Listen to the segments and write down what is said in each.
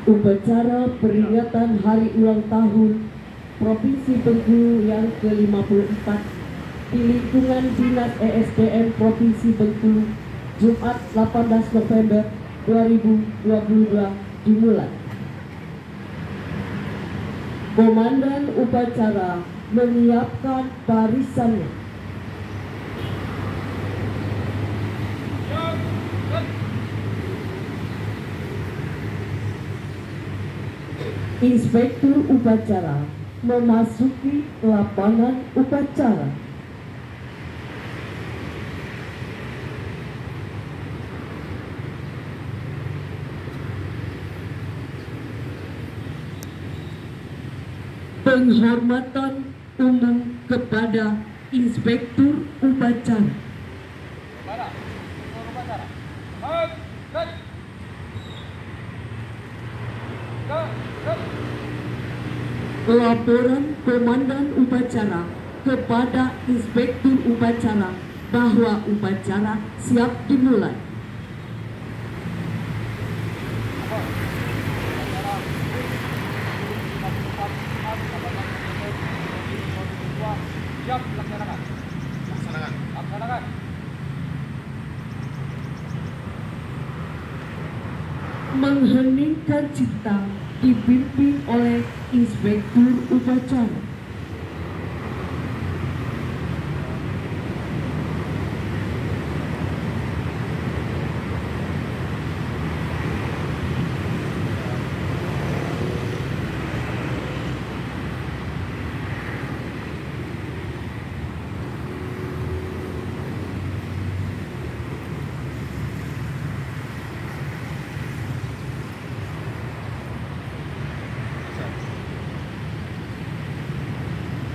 Upacara peringatan Hari Ulang Tahun Provinsi Bengkulu yang ke-54 di lingkungan Dinas ESDM Provinsi Bengkulu, Jumat 18 November 2022 dimulai. Komandan upacara menyiapkan barisannya. Inspektur upacara memasuki lapangan upacara. Penghormatan umum kepada Inspektur upacara. Laporan Komandan upacara kepada Inspektur upacara bahwa upacara siap dimulai. Siap, laksanakan. Laksanakan. Mengheningkan cipta dipimpin oleh Inspektur upacara.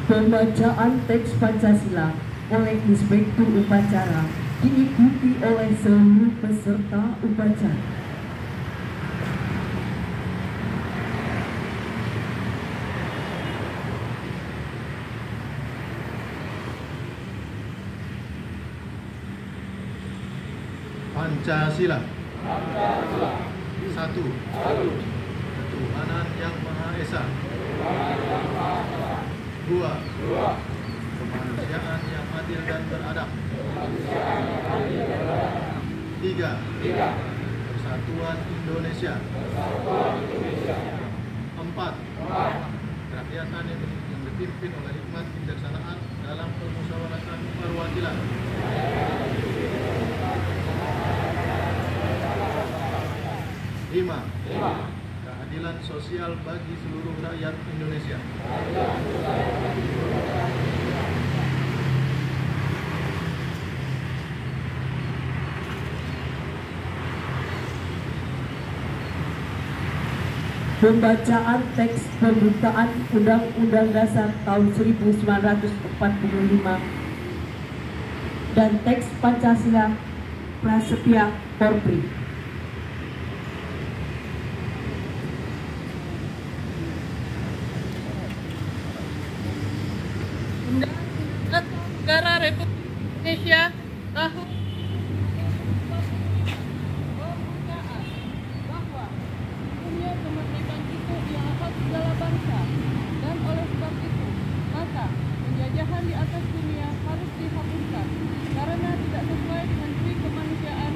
Pembacaan teks Pancasila oleh Inspektur upacara diikuti oleh seluruh peserta upacara. Pancasila. Satu. Ketuhanan yang Maha Esa. Dua. Kemanusiaan yang adil dan beradab. Tiga. Persatuan Indonesia. Empat. Kerakyatan yang dipimpin oleh hikmat kebijaksanaan dalam permusyawaratan perwakilan. Lima. Keadilan sosial bagi seluruh rakyat Indonesia. Pembacaan teks pembukaan Undang-Undang Dasar tahun 1945 dan teks Pancasila Prasetya Korpri. Undang-Undang Negara Republik Indonesia tahun bahwa punya kemerdekaan itu ialah hak segala bangsa, dan oleh sebab itu maka penjajahan di atas dunia harus dihapuskan karena tidak sesuai dengan pri kemanusiaan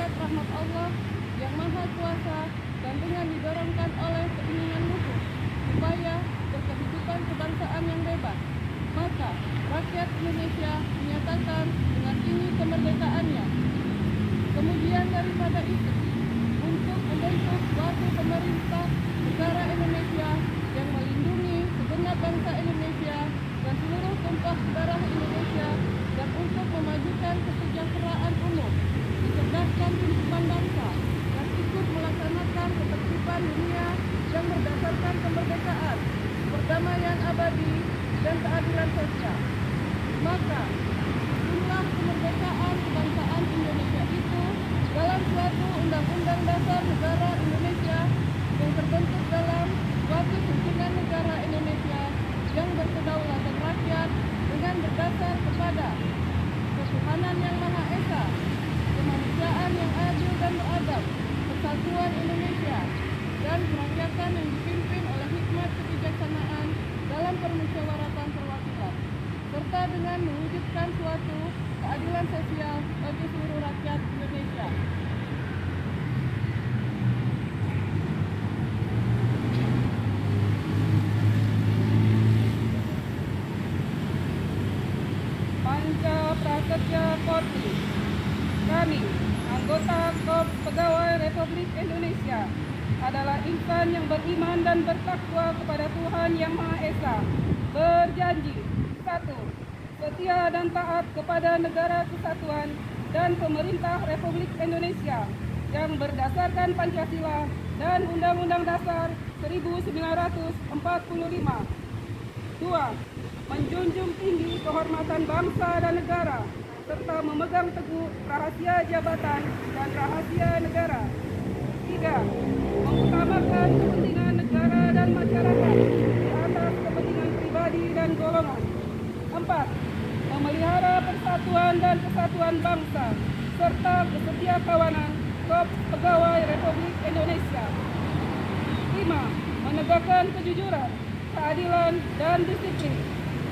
berkat rahmat Allah yang Maha Kuasa dan dengan didorongkan oleh keinginan luhur supaya berkehidupan kebangsaan yang bebas, maka rakyat Indonesia menyatakan dengan ini kemerdekaannya. Kemudian daripada itu, untuk membentuk suatu pemerintah negara Indonesia yang melindungi segenap bangsa Indonesia dan seluruh tumpah darah Indonesia, dan untuk memajukan kesejahteraan umum, mencerdaskan kehidupan bangsa, dan ikut melaksanakan ketertiban dunia yang berdasarkan kemerdekaan, perdamaian abadi, dan keadilan sosial. Maka, jumlah kemerdekaan kebangsaan Indonesia itu dalam suatu Undang-Undang Dasar Negara Indonesia yang terbentuk dalam suatu susunan negara Indonesia yang berkedaulatan rakyat dengan berdasar kepada ketuhanan yang Maha Esa, kemanusiaan yang adil dan beradab, persatuan Indonesia, dan kerakyatan yang dipimpin oleh hikmat kebijaksanaan dalam permusyawaratan perwakilan, serta dengan mewujudkan suatu keadilan sosial bagi seluruh rakyat Indonesia. Panca Prasetya Korpi. Kami, anggota Korps Pegawai Republik Indonesia, adalah insan yang beriman dan bertakwa kepada Tuhan Yang Maha Esa, berjanji: 1. Setia dan taat kepada Negara Kesatuan dan Pemerintah Republik Indonesia yang berdasarkan Pancasila dan Undang-Undang Dasar 1945. 2. Menjunjung tinggi kehormatan bangsa dan negara, serta memegang teguh rahasia jabatan dan rahasia negara. 3. Mengutamakan kepentingan negara dan masyarakat di atas kepentingan pribadi dan golongan. 4. Memelihara persatuan dan kesatuan bangsa, serta kesetiakawanan Korps Pegawai Republik Indonesia. 5. Menegakkan kejujuran, keadilan, dan disiplin,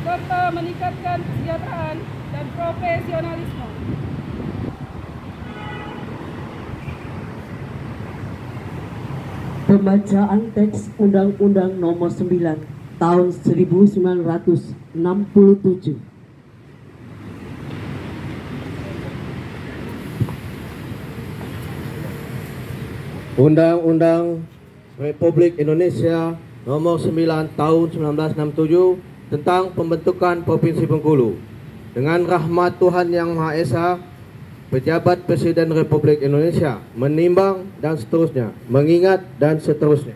serta meningkatkan kesejahteraan dan profesionalisme. Pembacaan teks Undang-Undang Nomor 9 Tahun 1967. Undang-Undang Republik Indonesia Nomor 9 Tahun 1967 tentang pembentukan Provinsi Bengkulu. Dengan rahmat Tuhan Yang Maha Esa, pejabat Presiden Republik Indonesia menimbang dan seterusnya, mengingat dan seterusnya.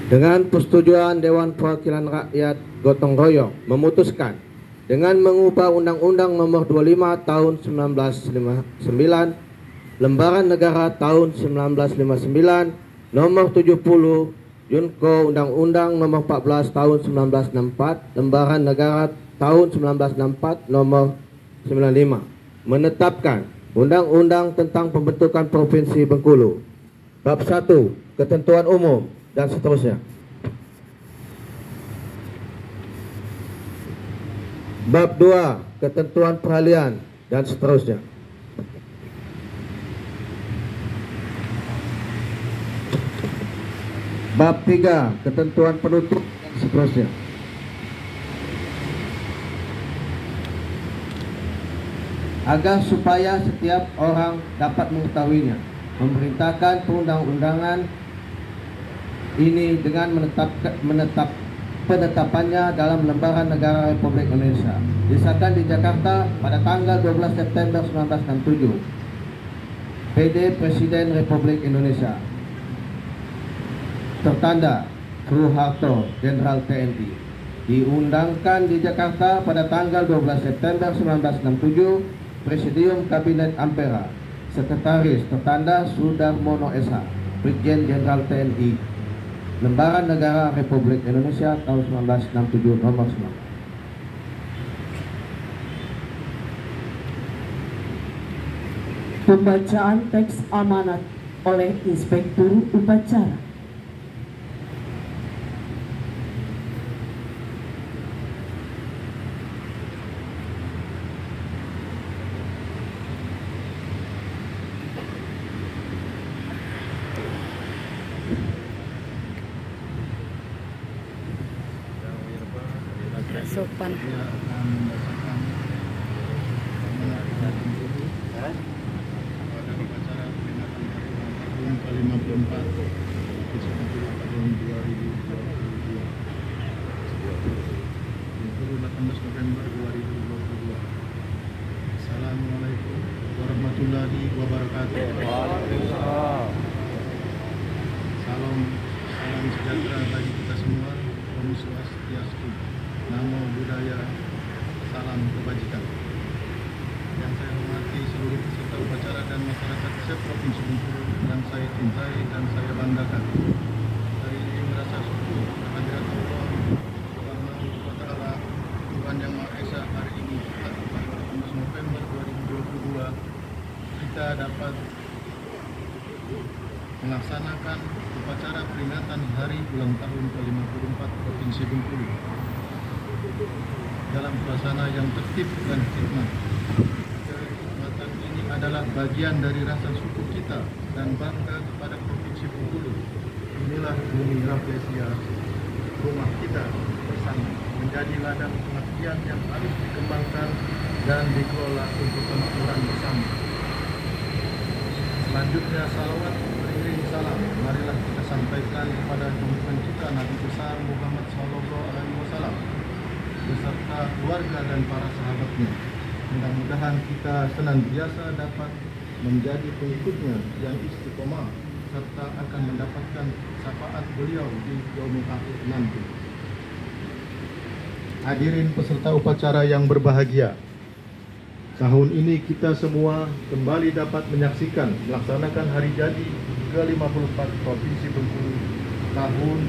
Dengan persetujuan Dewan Perwakilan Rakyat gotong royong memutuskan dengan mengubah Undang-Undang Nomor 25 Tahun 1959, Lembaran Negara Tahun 1959, Nomor 70, Junko Undang-Undang Nomor 14 Tahun 1964, Lembaran Negara Tahun 1964 Nomor 95, menetapkan Undang-Undang tentang pembentukan Provinsi Bengkulu. Bab 1, ketentuan umum, dan seterusnya. Bab 2, ketentuan peralihan, dan seterusnya. Bab 3, ketentuan penutup, dan seterusnya. Agar supaya setiap orang dapat mengetahuinya, memerintahkan perundang-undangan ini dengan penetapannya dalam Lembaran Negara Republik Indonesia, disahkan di Jakarta pada tanggal 12 September 1967. PD Presiden Republik Indonesia. Tertanda Soeharto, Jenderal TNI. Diundangkan di Jakarta pada tanggal 12 September 1967. Presidium Kabinet Ampera. Sekretaris tertanda Sudarmono S.H., Brigjen Jenderal TNI. Lembaran Negara Republik Indonesia tahun 1967 nomor 9. Pembacaan teks amanat oleh Inspektur Upacara. Sopan. Dia akan membacakan pada upacara peringatan hari ulang tahun ke-54 tahun 2022. 18 November 2022. Assalamualaikum warahmatullahi wabarakatuh. Salam sejahtera bagi kita semua. Om Swastiastu. Namo Buddhaya. Salam kebajikan. Yang saya hormati seluruh peserta upacara dan masyarakat se-Provinsi Bengkulu yang saya cintai dan saya banggakan. Hari ini merasa syukur kehadirat Allah Subhanahu wa Ta'ala, Tuhan Yang Maha Esa. Hari ini 18 November 2022 kita dapat melaksanakan upacara peringatan hari ulang tahun ke-54 Provinsi Bengkulu dalam suasana yang tertib dan khidmat. Kekhidmatan ini adalah bagian dari rasa syukur kita dan bangga kepada Provinsi Bengkulu. Inilah bumi Rafflesia, rumah kita bersama, menjadi ladang pengabdian yang harus dikembangkan dan dikelola untuk kemakmuran bersama. Selanjutnya salawat beriring salam marilah kita sampaikan kepada junjungan kita Nabi besar Muhammad SAW beserta keluarga dan para sahabatnya. Mudah-mudahan kita senantiasa dapat menjadi pengikutnya yang istiqomah serta akan mendapatkan syafaat beliau di yaumul akhir nanti. Hadirin peserta upacara yang berbahagia, tahun ini kita semua kembali dapat menyaksikan melaksanakan hari jadi ke-54 Provinsi Bengkulu tahun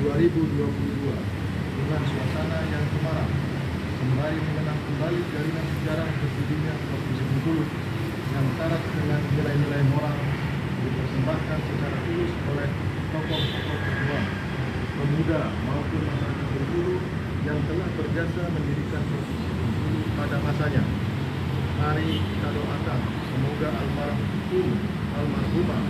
2022 dengan suasana yang cemara, sembari mengenang kembali jalinan sejarah berdirinya Provinsi Bengkulu yang syarat dengan nilai-nilai moral dipersembahkan secara tulus oleh tokoh-tokoh perjuang, pemuda maupun masyarakat Bengkulu yang telah berjasa mendirikan Provinsi Bengkulu pada masanya. Mari kita doakan semoga almarhumah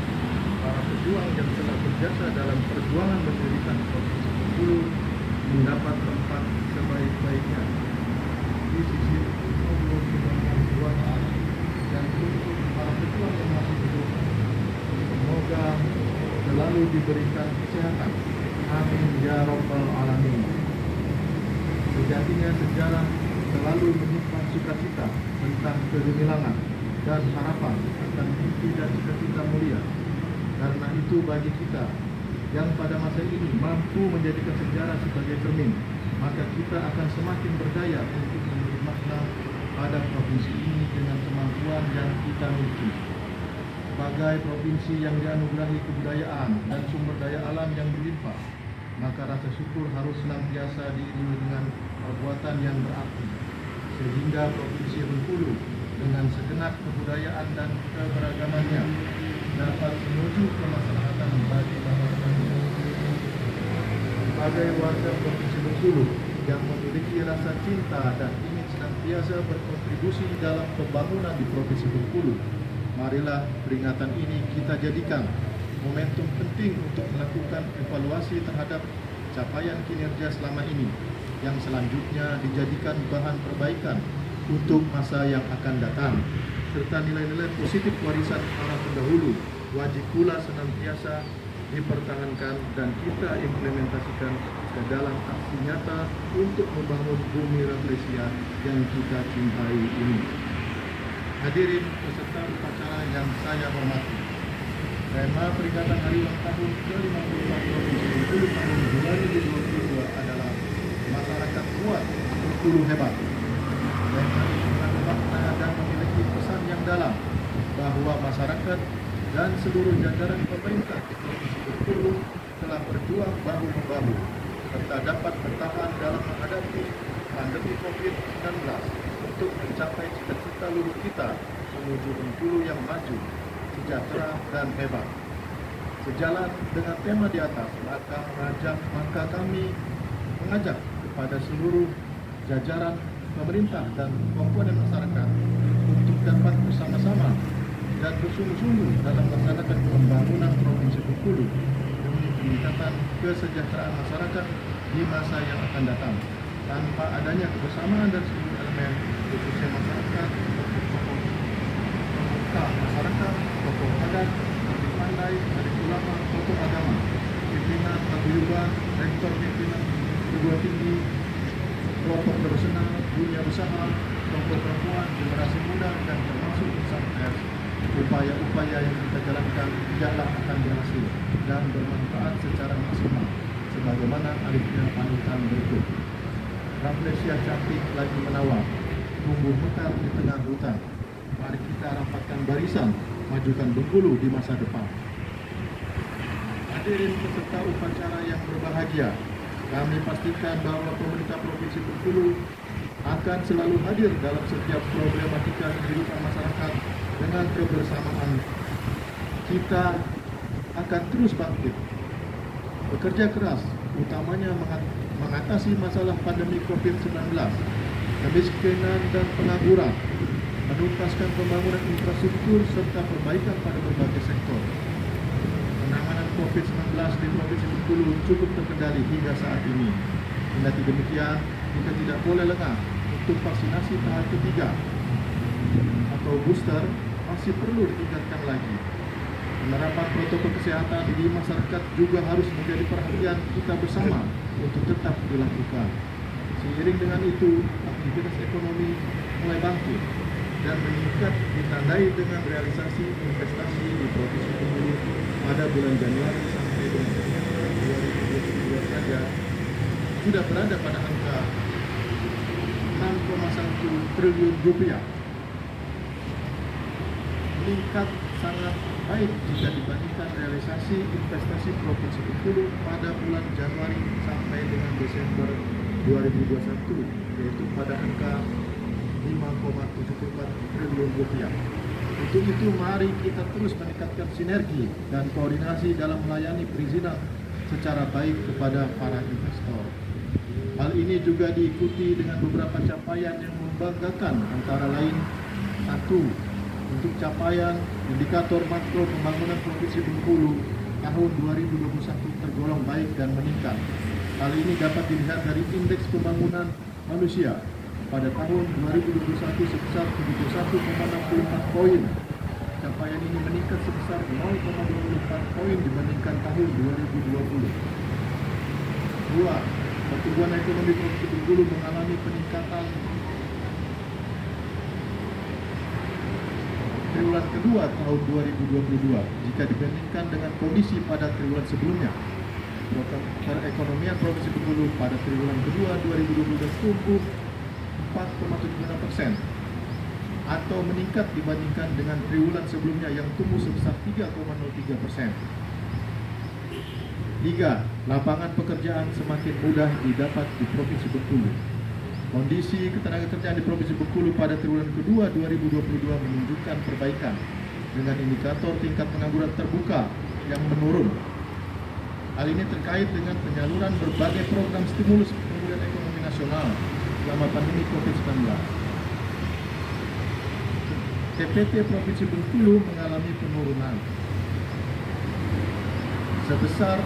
para pejuang yang telah berjasa dalam perjuangan mendirikan Provinsi Bengkulu mendapat tempat sebaik-baiknya di sisi Allah Subhanahu wa Ta'ala. Dan untuk para pejuang yang masih hidup, semoga selalu diberikan kesehatan. Amin ya Rabbal Alamin. Sejatinya sejarah selalu menyimpan sukacita tentang kegemilangan dan harapan akan mimpi dan cita-cita mulia. Karena itu bagi kita yang pada masa ini mampu menjadikan sejarah sebagai cermin, maka kita akan semakin berdaya untuk memberi makna pada provinsi ini dengan kemampuan yang kita miliki. Sebagai provinsi yang dianugerahi kebudayaan dan sumber daya alam yang berlimpah, maka rasa syukur harus senantiasa diiringi dengan perbuatan yang berarti, sehingga Provinsi Bengkulu dengan segenap kebudayaan dan keberagamannya dapat menuju kemaslahatan bagi masyarakatnya. Sebagai warga Provinsi Bengkulu yang memiliki rasa cinta dan ingin senantiasa berkontribusi dalam pembangunan di Provinsi Bengkulu, marilah peringatan ini kita jadikan momentum penting untuk melakukan evaluasi terhadap capaian kinerja selama ini, yang selanjutnya dijadikan bahan perbaikan untuk masa yang akan datang, serta nilai-nilai positif warisan para pendahulu wajib pula senantiasa dipertahankan dan kita implementasikan ke dalam aksi nyata untuk membangun bumi Rafflesia yang kita cintai ini. Hadirin peserta upacara yang saya hormati, tema peringatan hari ulang tahun ke-54 Provinsi Bengkulu tahun 2022 adalah masyarakat kuat, Bengkulu hebat. Tema ini mengandung makna dan memiliki pesan yang dalam bahwa masyarakat dan seluruh jajaran pemerintah Provinsi Bengkulu telah berjuang bahu-membahu serta dapat bertahan dalam menghadapi pandemi COVID-19 untuk mencapai cita-cita luhur kita menuju Bengkulu yang maju, sejahtera dan hebat. Sejalan dengan tema di atas, maka kami mengajak kepada seluruh jajaran pemerintah dan komponen masyarakat untuk dapat bersama-sama dan bersungguh-sungguh dalam melaksanakan pembangunan Provinsi Bengkulu demi peningkatan kesejahteraan masyarakat di masa yang akan datang. tanpa adanya kebersamaan dan seluruh elemen, khususnya masyarakat, tokoh masyarakat, tokoh adat, ahli pandai, ahli ulama, tokoh agama, pimpinan paguyuban, rektor pimpinan perguruan tinggi, kelompok profesional, dunia usaha, tokoh perempuan, generasi muda, dan termasuk insan pers. Upaya-upaya yang kita jalankan tidaklah akan berhasil dan bermanfaat secara maksimal, sebagaimana alifnya panutan berikut. Rafflesia cantik lagi menawan, tumbuh mekar di tengah hutan. Mari kita rapatkan barisan, majukan Bengkulu di masa depan. Hadirin peserta upacara yang berbahagia, kami pastikan bahwa pemerintah Provinsi Bengkulu akan selalu hadir dalam setiap problematika kehidupan masyarakat dengan kebersamaan. Kita akan terus bangkit, bekerja keras, utamanya mengatasi masalah pandemi COVID-19, kemiskinan dan pengangguran, menuntaskan pembangunan infrastruktur serta perbaikan pada berbagai sektor. Penanganan COVID-19 di Provinsi Bengkulu cukup terkendali hingga saat ini. Kendati demikian, kita tidak boleh lengah untuk vaksinasi tahap ketiga atau booster masih perlu ditingkatkan lagi. Penerapan protokol kesehatan di masyarakat juga harus menjadi perhatian kita bersama untuk tetap dilakukan. Seiring dengan itu, aktivitas ekonomi mulai bangkit dan meningkat ditandai dengan realisasi investasi di Provinsi Bengkulu pada bulan Januari sampai dengan Desember 2022 saja sudah berada pada angka 6,1 triliun rupiah. Meningkat sangat baik jika dibandingkan realisasi investasi Provinsi Bengkulu pada bulan Januari sampai dengan Desember 2021, yaitu pada angka 5,74 triliun rupiah. Untuk itu mari kita terus meningkatkan sinergi dan koordinasi dalam melayani perizinan secara baik kepada para investor. Hal ini juga diikuti dengan beberapa capaian yang membanggakan, antara lain: 1. Untuk capaian indikator makro pembangunan Provinsi Bengkulu tahun 2021 tergolong baik dan meningkat. Hal ini dapat dilihat dari indeks pembangunan manusia pada tahun 2021 sebesar 71,64 poin. Capaian ini meningkat sebesar 0,24 poin dibandingkan tahun 2020. 2. Pertumbuhan ekonomi Provinsi Bengkulu mengalami peningkatan triwulan kedua tahun 2022 jika dibandingkan dengan kondisi pada triwulan sebelumnya. Perekonomian Provinsi Bengkulu pada triwulan kedua 2022 tumbuh 4,76% atau meningkat dibandingkan dengan triwulan sebelumnya yang tumbuh sebesar 3,03%. 3. Lapangan pekerjaan semakin mudah didapat di Provinsi Bengkulu. Kondisi ketenagakerjaan di Provinsi Bengkulu pada triwulan kedua 2022 menunjukkan perbaikan dengan indikator tingkat pengangguran terbuka yang menurun. Hal ini terkait dengan penyaluran berbagai program stimulus pemulihan ekonomi nasional selama pandemi COVID-19. TPT Provinsi Bengkulu mengalami penurunan sebesar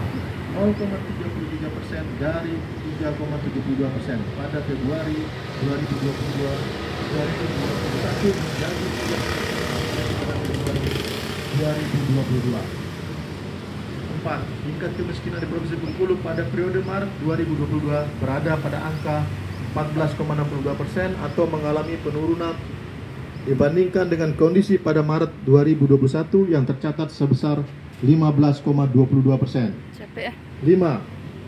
0,33% dari 3,72% pada Februari 2021 menjadi 2022. 4. Tingkat kemiskinan di Provinsi Bengkulu pada periode Maret 2022 berada pada angka 14,62% atau mengalami penurunan dibandingkan dengan kondisi pada Maret 2021 yang tercatat sebesar 15,22%. 5.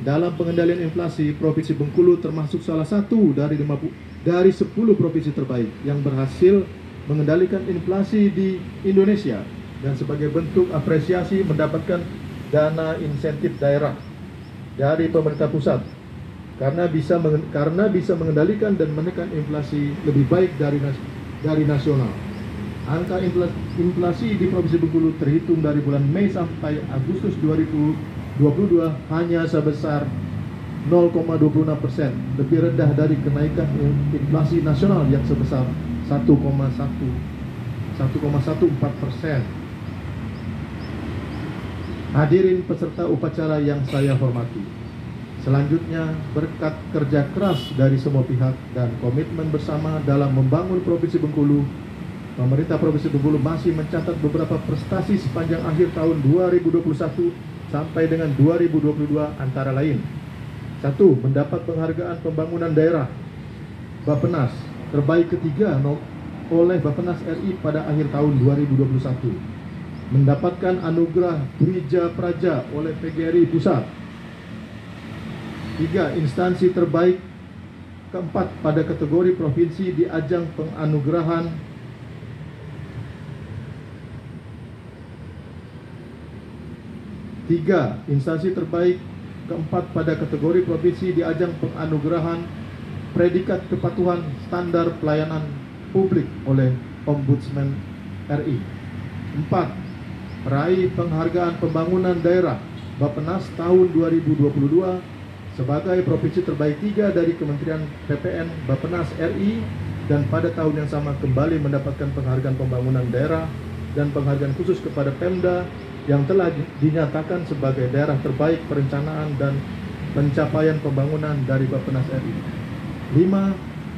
Dalam pengendalian inflasi, Provinsi Bengkulu termasuk salah satu dari 10 provinsi terbaik yang berhasil mengendalikan inflasi di Indonesia, dan sebagai bentuk apresiasi mendapatkan dana insentif daerah dari pemerintah pusat karena bisa mengendalikan dan menekan inflasi lebih baik dari nasional. Angka inflasi di Provinsi Bengkulu terhitung dari bulan Mei sampai Agustus 2022 hanya sebesar 0,26%, lebih rendah dari kenaikan inflasi nasional yang sebesar 1,14%. Hadirin peserta upacara yang saya hormati, Selanjutnya, berkat kerja keras dari semua pihak dan komitmen bersama dalam membangun Provinsi Bengkulu, pemerintah Provinsi Bengkulu masih mencatat beberapa prestasi sepanjang akhir tahun 2021 sampai dengan 2022, antara lain: 1. Mendapat penghargaan pembangunan daerah Bappenas terbaik ketiga oleh Bappenas RI pada akhir tahun 2021. Mendapatkan anugerah Brija Praja oleh PGRI Pusat. 3. Instansi terbaik keempat pada kategori provinsi di ajang penganugerahan instansi terbaik keempat pada kategori provinsi di ajang penganugerahan predikat kepatuhan standar pelayanan publik oleh Ombudsman RI. 4. Meraih penghargaan pembangunan daerah Bappenas tahun 2022 sebagai provinsi terbaik 3 dari Kementerian PPN Bappenas RI, dan pada tahun yang sama kembali mendapatkan penghargaan pembangunan daerah dan penghargaan khusus kepada Pemda yang telah dinyatakan sebagai daerah terbaik perencanaan dan pencapaian pembangunan dari Bappenas RI. 5.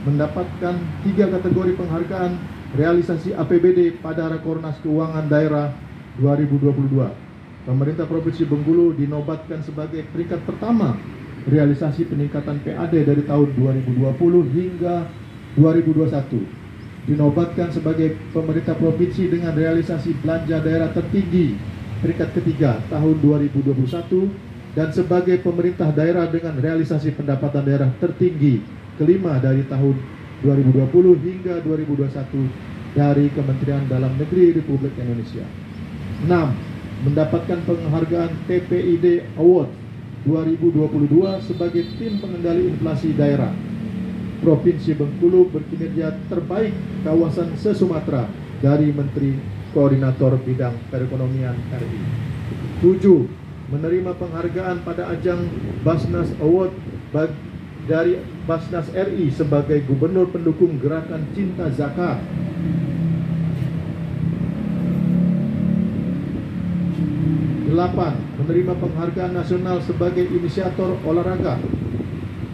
Mendapatkan 3 kategori penghargaan realisasi APBD pada Rakornas Keuangan Daerah 2022. Pemerintah Provinsi Bengkulu dinobatkan sebagai peringkat pertama realisasi peningkatan PAD dari tahun 2020 hingga 2021. Dinobatkan sebagai pemerintah provinsi dengan realisasi belanja daerah tertinggi peringkat ketiga tahun 2021, dan sebagai pemerintah daerah dengan realisasi pendapatan daerah tertinggi kelima dari tahun 2020 hingga 2021 dari Kementerian Dalam Negeri Republik Indonesia. 6. Mendapatkan penghargaan TPID Award 2022 sebagai tim pengendali inflasi daerah. Provinsi Bengkulu berkinerja terbaik kawasan se-Sumatera dari Menteri Koordinator Bidang Perekonomian RI. 7. Menerima penghargaan pada ajang Basnas Award dari Basnas RI sebagai Gubernur Pendukung Gerakan Cinta Zakat. 8. Menerima penghargaan nasional sebagai inisiator olahraga.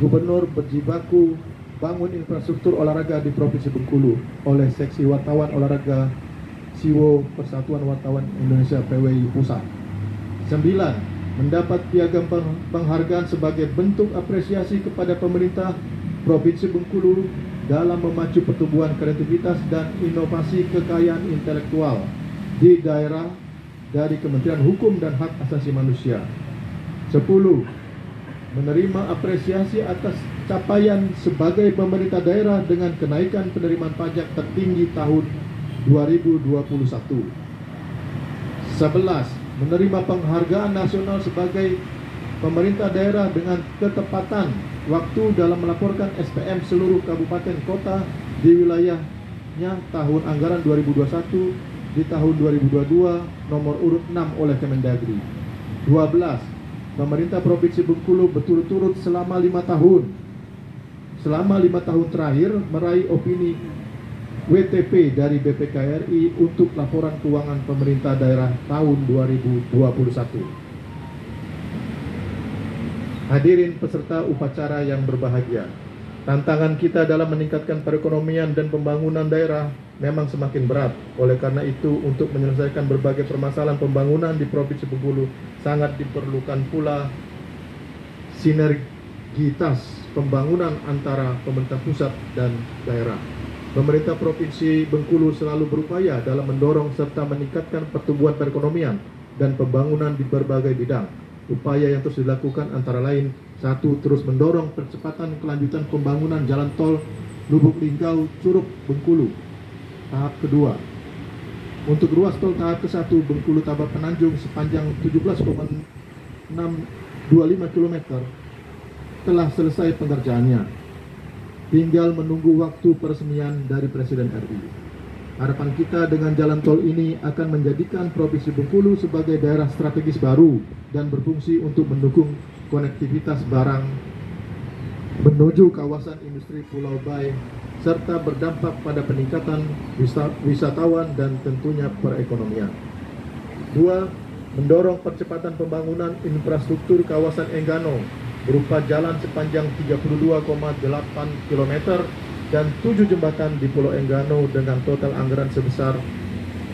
Gubernur berjibaku bangun infrastruktur olahraga di Provinsi Bengkulu oleh Seksi Wartawan Olahraga SIWO Persatuan Wartawan Indonesia PWI Pusat. 9. Mendapat piagam penghargaan sebagai bentuk apresiasi kepada pemerintah Provinsi Bengkulu dalam memacu pertumbuhan kreativitas dan inovasi kekayaan intelektual di daerah dari Kementerian Hukum dan Hak Asasi Manusia. 10. Menerima apresiasi atas capaian sebagai pemerintah daerah dengan kenaikan penerimaan pajak tertinggi tahun 2021. 11. Menerima penghargaan nasional sebagai pemerintah daerah dengan ketepatan waktu dalam melaporkan SPM seluruh kabupaten kota di wilayahnya tahun anggaran 2021 di tahun 2022 nomor urut 6 oleh Kemendagri. 12. Pemerintah Provinsi Bengkulu berturut-turut selama 5 tahun terakhir meraih opini WTP dari BPKRI untuk laporan keuangan pemerintah daerah tahun 2021. Hadirin peserta upacara yang berbahagia, tantangan kita dalam meningkatkan perekonomian dan pembangunan daerah memang semakin berat. Oleh karena itu, untuk menyelesaikan berbagai permasalahan pembangunan di Provinsi Bengkulu sangat diperlukan pula sinergitas pembangunan antara pemerintah pusat dan daerah. Pemerintah Provinsi Bengkulu selalu berupaya dalam mendorong serta meningkatkan pertumbuhan perekonomian dan pembangunan di berbagai bidang. Upaya yang terus dilakukan antara lain: 1. Terus mendorong percepatan kelanjutan pembangunan jalan tol Lubuk Linggau Curug Bengkulu tahap kedua. Untuk ruas tol tahap ke-1 Bengkulu Tabak Penanjung sepanjang 17,625 km telah selesai pengerjaannya. Tinggal menunggu waktu peresmian dari Presiden RI. Harapan kita dengan jalan tol ini akan menjadikan Provinsi Bengkulu sebagai daerah strategis baru dan berfungsi untuk mendukung konektivitas barang menuju kawasan industri Pulau Bae, serta berdampak pada peningkatan wisatawan dan tentunya perekonomian. 2. Mendorong percepatan pembangunan infrastruktur kawasan Enggano berupa jalan sepanjang 32,8 km dan 7 jembatan di Pulau Enggano dengan total anggaran sebesar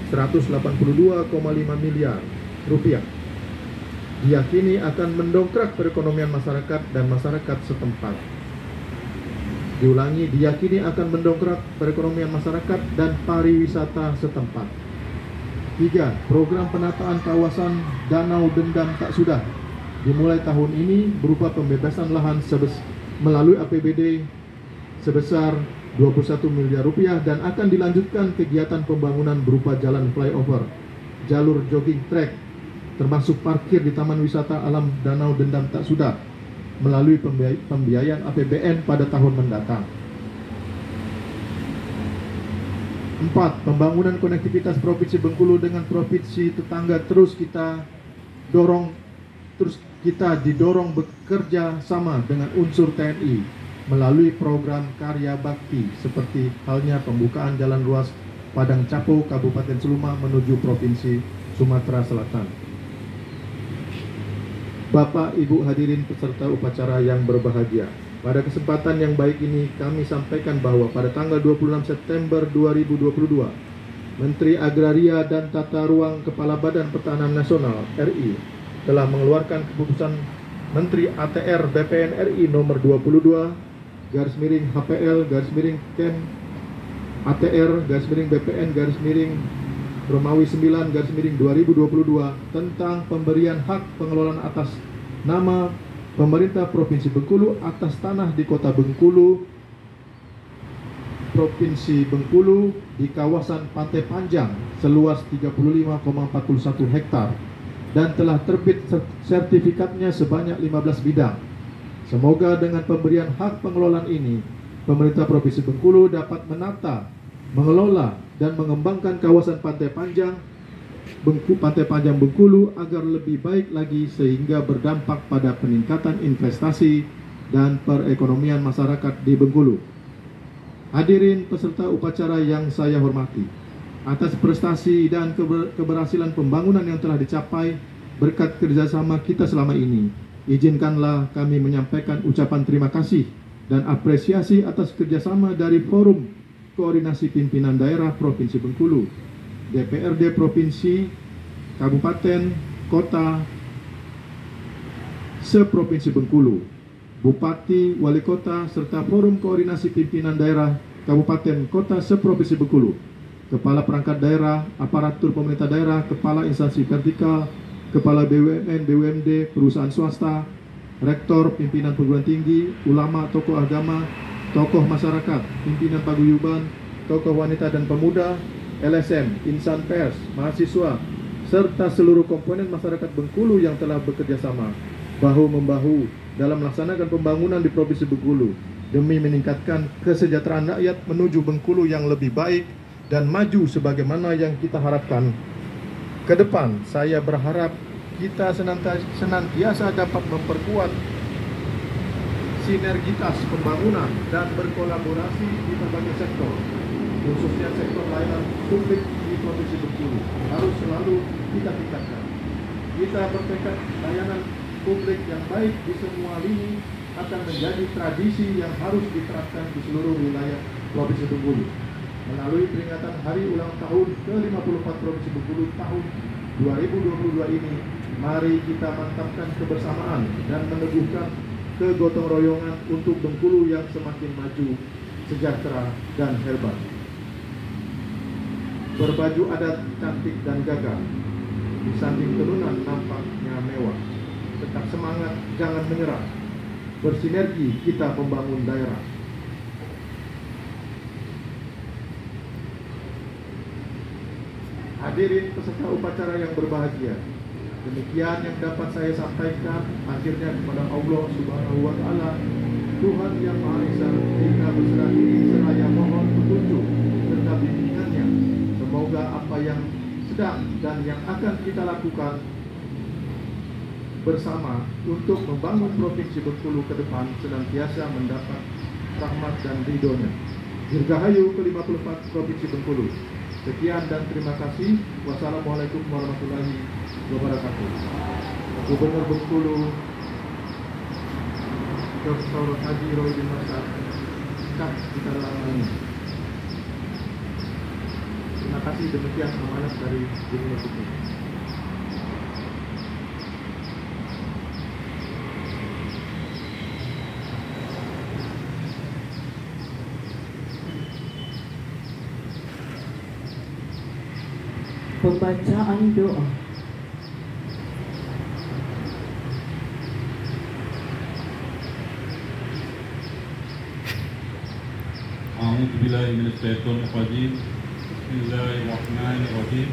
182,5 miliar rupiah. Diyakini akan mendongkrak perekonomian masyarakat dan masyarakat setempat. Diulangi, diyakini akan mendongkrak perekonomian masyarakat dan pariwisata setempat. 3. Program penataan kawasan Danau Dendam Tak Sudah dimulai tahun ini berupa pembebasan lahan melalui APBD sebesar 21 miliar rupiah dan akan dilanjutkan kegiatan pembangunan berupa jalan flyover, jalur jogging track, termasuk parkir di Taman Wisata Alam Danau Dendam Tak Sudah melalui pembiayaan APBN pada tahun mendatang. 4. Pembangunan konektivitas Provinsi Bengkulu dengan provinsi tetangga terus kita didorong bekerja sama dengan unsur TNI melalui program karya bakti seperti halnya pembukaan jalan ruas Padang Capo, Kabupaten Seluma menuju Provinsi Sumatera Selatan. Bapak, Ibu hadirin peserta upacara yang berbahagia, pada kesempatan yang baik ini kami sampaikan bahwa pada tanggal 26 September 2022, Menteri Agraria dan Tata Ruang Kepala Badan Pertahanan Nasional RI telah mengeluarkan keputusan Menteri ATR BPN RI nomor 22/HPL/Kem ATR BPN Romawi 9/2022 tentang pemberian hak pengelolaan atas nama pemerintah Provinsi Bengkulu atas tanah di Kota Bengkulu, Provinsi Bengkulu di kawasan Pantai Panjang seluas 35,41 hektar dan telah terbit sertifikatnya sebanyak 15 bidang. Semoga dengan pemberian hak pengelolaan ini, pemerintah Provinsi Bengkulu dapat menata, mengelola dan mengembangkan kawasan Pantai Panjang Bengkulu agar lebih baik lagi sehingga berdampak pada peningkatan investasi dan perekonomian masyarakat di Bengkulu. Hadirin peserta upacara yang saya hormati, atas prestasi dan keberhasilan pembangunan yang telah dicapai berkat kerjasama kita selama ini, izinkanlah kami menyampaikan ucapan terima kasih dan apresiasi atas kerjasama dari Forum Koordinasi Pimpinan Daerah Provinsi Bengkulu, DPRD Provinsi, Kabupaten, Kota, se-Provinsi Bengkulu, Bupati, Wali Kota, serta Forum Koordinasi Pimpinan Daerah Kabupaten, Kota, se-Provinsi Bengkulu, Kepala Perangkat Daerah, Aparatur Pemerintah Daerah, Kepala Instansi Vertikal, Kepala BUMN, BUMD, perusahaan swasta, Rektor, Pimpinan Perguruan Tinggi, ulama, tokoh agama, tokoh masyarakat, pimpinan paguyuban, tokoh wanita dan pemuda, LSM, insan pers, mahasiswa, serta seluruh komponen masyarakat Bengkulu yang telah bekerja sama bahu-membahu dalam melaksanakan pembangunan di Provinsi Bengkulu demi meningkatkan kesejahteraan rakyat menuju Bengkulu yang lebih baik dan maju sebagaimana yang kita harapkan. Ke depan, saya berharap kita senantiasa dapat memperkuat sinergitas pembangunan dan berkolaborasi di berbagai sektor, khususnya sektor layanan publik di Provinsi Bengkulu harus selalu kita tingkatkan. Kita bertekad layanan publik yang baik di semua lini akan menjadi tradisi yang harus diterapkan di seluruh wilayah Provinsi Bengkulu. Melalui peringatan Hari Ulang Tahun ke-54 Provinsi Bengkulu tahun 2022 ini, mari kita mantapkan kebersamaan dan meneguhkan kegotong royongan untuk Bengkulu yang semakin maju, sejahtera, dan hebat. Berbaju adat cantik dan gagah, di samping turunan nampaknya mewah. Tetap semangat, jangan menyerah. Bersinergi kita membangun daerah. Hadirin peserta upacara yang berbahagia, demikian yang dapat saya sampaikan. Akhirnya kepada Allah Subhanahu wa Ta'ala, Tuhan yang Maha Esa, kita berserah diri seraya mohon petunjuk serta bimbingannya. Semoga apa yang sedang dan yang akan kita lakukan bersama untuk membangun Provinsi Bengkulu ke depan senantiasa mendapat rahmat dan ridhonya. Dirgahayu ke-54 Provinsi Bengkulu. Sekian dan terima kasih. Wassalamualaikum warahmatullahi wabarakatuh. Gubernur Bengkulu Dr. Haji Roy Dimasa Kap kita ini. Terima kasih, demikian amanat dari Gubernur Suku. Pembacaan doa. A'udzubillahi minasyaitonir rajim. Bismillahirrahmanirrahim.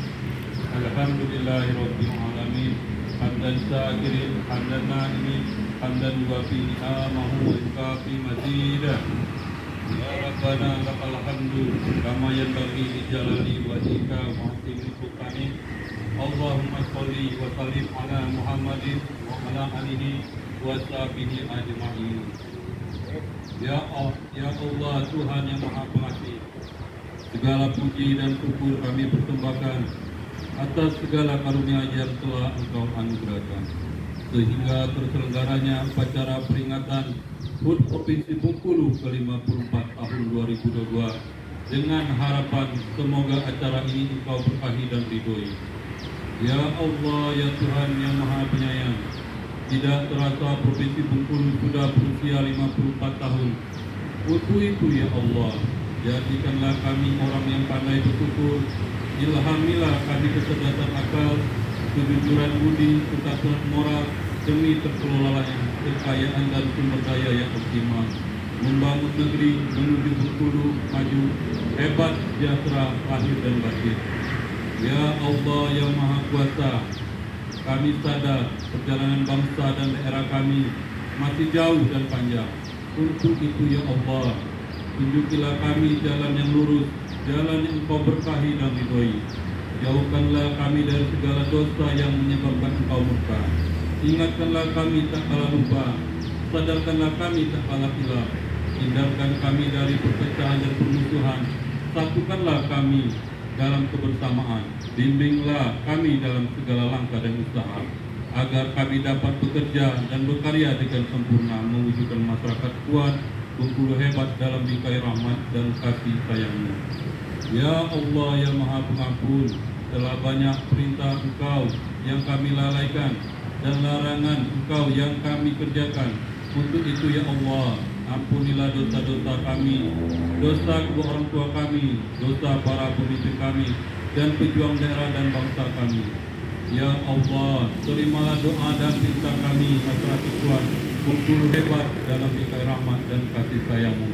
Alhamdulillahirabbil alamin. Hamdan syakirin, hamdan na'imin, hamdan yuwafi ni'amahu wa yukafi mazidah. Ya Rabbana lakal hamdu kama yanbaghi li jalali wajhika wa 'azimi sultanik. Allahumma sholli wa sallim ala Muhammadin wa ala alihi wa sahbihi ajma'in. Ya Allah, Tuhan yang Maha Pengasih, segala puji dan syukur kami persembahkan atas segala karunia yang telah Engkau anugerahkan, sehingga terselenggaranya upacara peringatan HUT Provinsi Bengkulu ke-54 tahun 2022 dengan harapan semoga acara ini Engkau berkahi dan ridhoi. Ya Allah, ya Tuhan yang Maha Penyayang, tidak terasa Provinsi Bengkulu sudah berusia 54 tahun. Untuk itu ya Allah, jadikanlah kami orang yang pandai bersyukur, ilhamilah kami kecerdasan akal, kejujuran budi, ketakwaan moral, demi terkelolanya kekayaan dan sumber daya yang optimal, membangun negeri menuju Bengkulu maju, hebat, sejahtera, lahir dan batin. Ya Allah yang Maha Kuasa, kami sadar perjalanan bangsa dan daerah kami masih jauh dan panjang. Untuk itu ya Allah, tunjukilah kami jalan yang lurus, jalan yang Engkau berkahi dan ridhoi. Jauhkanlah kami dari segala dosa yang menyebabkan Engkau murka. Ingatkanlah kami tak kala lupa, sadarkanlah kami tak kala hilaf. Hindarkan kami dari perpecahan dan permusuhan, satukanlah kami dalam kebersamaan. Bimbinglah kami dalam segala langkah dan usaha, agar kami dapat bekerja dan berkarya dengan sempurna, mewujudkan masyarakat kuat, Bengkulu hebat dalam bingkai rahmat dan kasih sayang-Mu. Ya Allah yang Maha Pengampun, telah banyak perintah Engkau yang kami lalaikan dan larangan Engkau yang kami kerjakan. Untuk itu ya Allah, ampunilah dosa-dosa kami, dosa kedua orang tua kami, dosa para pemimpin kami, dan pejuang daerah dan bangsa kami. Ya Allah, terimalah doa dan cinta kami, masyarakat kuat, Bengkulu hebat dalam bingkai rahmat dan kasih sayang-Mu.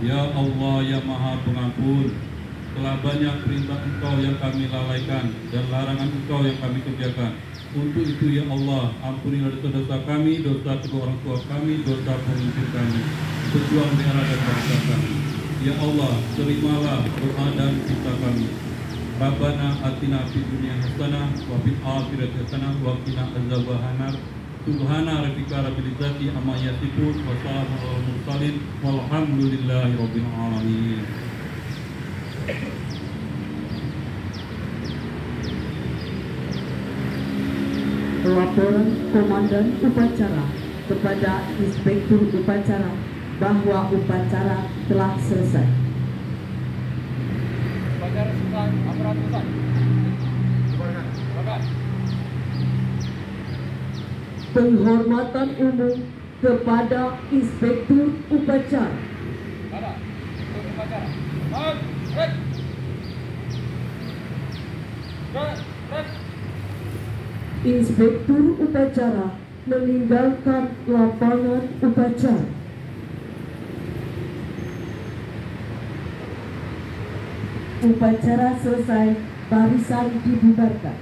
Ya Allah yang Maha Pengampun, telah banyak perintah Engkau yang kami lalaikan dan larangan Engkau yang kami kerjakan. Untuk itu ya Allah, ampunilah dosa-dosa kami, dosa kedua orang tua kami, dosa pemimpin kami, pejuang daerah dan bangsa kami. Ya Allah, terimalah doa dan cinta kami. Rabbana atina fid dunya hasanah wa fil akhirati hasanah wa qina adzabannar. Subhana rabbika rabbil izzati amma yasifun wa salamun alal mursalin walhamdulillahi rabbil alamin. Laporan Komandan Upacara kepada Inspektur Upacara bahwa upacara telah selesai. Upacara selesai, aparat selesai. Silakan. Penghormatan umum kepada Inspektur Upacara. Ada. Inspektur Upacara. Red. Inspektur Upacara meninggalkan lapangan upacara. Upacara selesai, barisan dibubarkan.